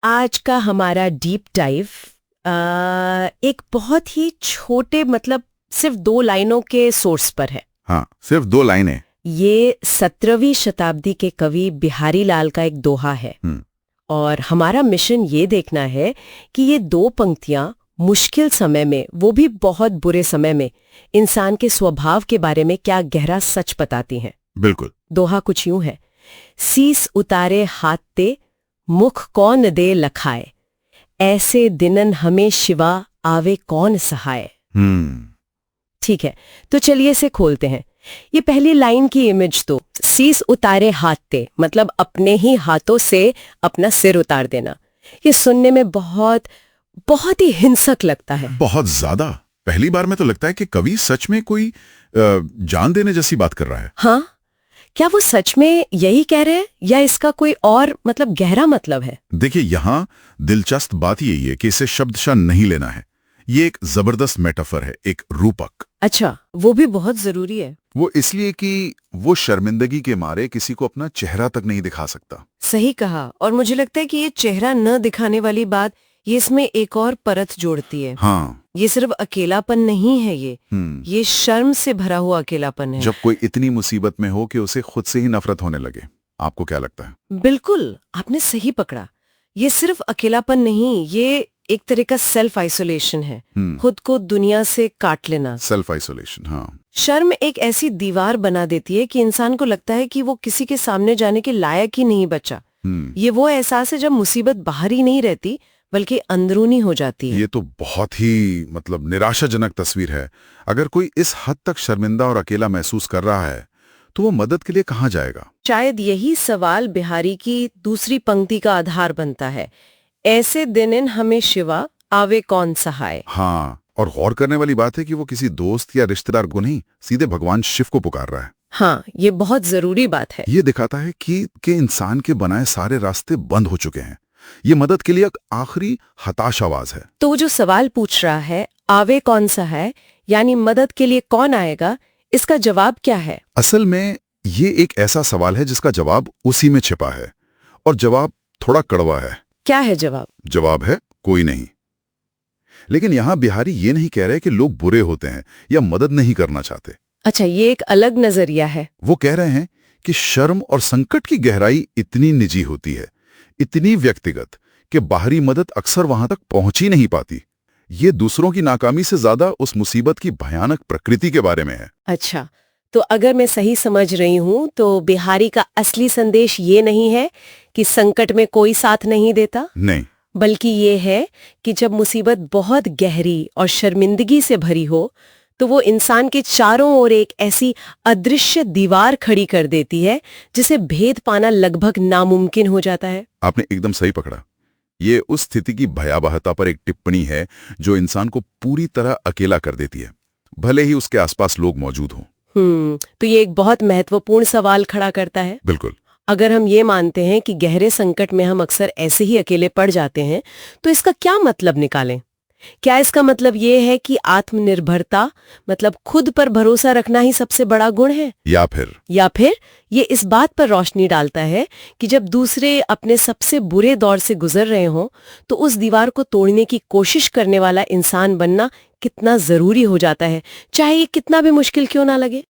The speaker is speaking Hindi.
आज का हमारा डीप डाइव एक बहुत ही छोटे मतलब सिर्फ 2 लाइनों के सोर्स पर है। हाँ, सिर्फ 2 लाइनें। ये 17वीं शताब्दी के कवि बिहारी लाल का एक दोहा है और हमारा मिशन ये देखना है कि ये 2 पंक्तियां मुश्किल समय में, वो भी बहुत बुरे समय में, इंसान के स्वभाव के बारे में क्या गहरा सच बताती हैं। बिल्कुल। दोहा कुछ यूं है, सीस उतारे हाथ ते मुख कौन दे लखाए, ऐसे दिनन हमें शिवा आवे कौन सहाय। ठीक है, तो चलिए इसे खोलते हैं। ये पहली लाइन की इमेज तो सीस उतारे हाथ ते मतलब अपने ही हाथों से अपना सिर उतार देना। ये सुनने में बहुत बहुत ही हिंसक लगता है। बहुत ज्यादा। पहली बार में तो लगता है कि कवि सच में कोई जान देने जैसी बात कर रहा है। हाँ, क्या वो सच में यही कह रहे हैं या इसका कोई और मतलब गहरा मतलब है? देखिए, यहाँ दिलचस्प बात यही है कि इसे शब्दशः नहीं लेना है। ये एक जबरदस्त मेटाफर है, एक रूपक। अच्छा, वो भी बहुत जरूरी है। वो इसलिए कि वो शर्मिंदगी के मारे किसी को अपना चेहरा तक नहीं दिखा सकता। सही कहा, और मुझे लगता है कि ये चेहरा न दिखाने वाली बात ये इसमें एक और परत जोड़ती है। हाँ, ये सिर्फ अकेलापन नहीं है, ये शर्म से भरा हुआ अकेलापन है। जब कोई इतनी मुसीबत में हो कि उसे खुद से ही नफरत होने लगे। आपको क्या लगता है? बिल्कुल, आपने सही पकड़ा। ये सिर्फ अकेलापन नहीं, ये एक तरह का सेल्फ आइसोलेशन है। खुद को दुनिया से काट लेना। सेल्फ आइसोलेशन, हाँ। शर्म एक ऐसी दीवार बना देती है कि इंसान को लगता है कि वो किसी के सामने जाने के लायक ही नहीं बचा। ये वो एहसास है जब मुसीबत बाहर ही नहीं रहती बल्कि अंदरूनी हो जाती है। ये तो बहुत ही निराशाजनक तस्वीर है। अगर कोई इस हद तक शर्मिंदा और अकेला महसूस कर रहा है तो वो मदद के लिए कहाँ जाएगा? शायद यही सवाल बिहारी की दूसरी पंक्ति का आधार बनता है, ऐसे दिनन हमें शिवा आवे कौन सहाय। हाँ, और गौर करने वाली बात है कि वो किसी दोस्त या रिश्तेदार को नहीं, सीधे भगवान शिव को पुकार रहा है। हाँ, ये बहुत जरूरी बात है। ये दिखाता है कि इंसान के बनाए सारे रास्ते बंद हो चुके हैं। ये मदद के लिए एक आखिरी हताश आवाज है। तो जो सवाल पूछ रहा है, आवे कौन सा है, यानी मदद के लिए कौन आएगा, इसका जवाब क्या है? असल में ये एक ऐसा सवाल है जिसका जवाब उसी में छिपा है, और जवाब थोड़ा कड़वा है। क्या है जवाब? जवाब है कोई नहीं। लेकिन यहां बिहारी ये नहीं कह रहे कि लोग बुरे होते हैं या मदद नहीं करना चाहते। अच्छा, ये एक अलग नजरिया है। वो कह रहे हैं कि शर्म और संकट की गहराई इतनी निजी होती है, इतनी व्यक्तिगत, कि बाहरी मदद अक्सर वहां तक पहुंच ही नहीं पाती। ये दूसरों की नाकामी से ज्यादा उस मुसीबत की भयानक प्रकृति के बारे में है। अच्छा, तो अगर मैं सही समझ रही हूँ तो बिहारी का असली संदेश ये नहीं है कि संकट में कोई साथ नहीं देता, नहीं, बल्कि ये है कि जब मुसीबत बहुत गहरी और शर्मिंदगी से भरी हो तो वो इंसान के चारों ओर एक ऐसी अदृश्य दीवार खड़ी कर देती है जिसे भेद पाना लगभग नामुमकिन हो जाता है। आपने एकदम सही पकड़ा। ये उस स्थिति की भयावहता पर एक टिप्पणी है जो इंसान को पूरी तरह अकेला कर देती है, भले ही उसके आसपास लोग मौजूद हों। तो ये एक बहुत महत्वपूर्ण सवाल खड़ा करता है। बिल्कुल। अगर हम ये मानते हैं कि गहरे संकट में हम अक्सर ऐसे ही अकेले पड़ जाते हैं, तो इसका क्या मतलब निकालें? क्या इसका मतलब ये है कि आत्मनिर्भरता मतलब खुद पर भरोसा रखना ही सबसे बड़ा गुण है, या फिर ये इस बात पर रोशनी डालता है कि जब दूसरे अपने सबसे बुरे दौर से गुजर रहे हों तो उस दीवार को तोड़ने की कोशिश करने वाला इंसान बनना कितना जरूरी हो जाता है, चाहे ये कितना भी मुश्किल क्यों ना लगे।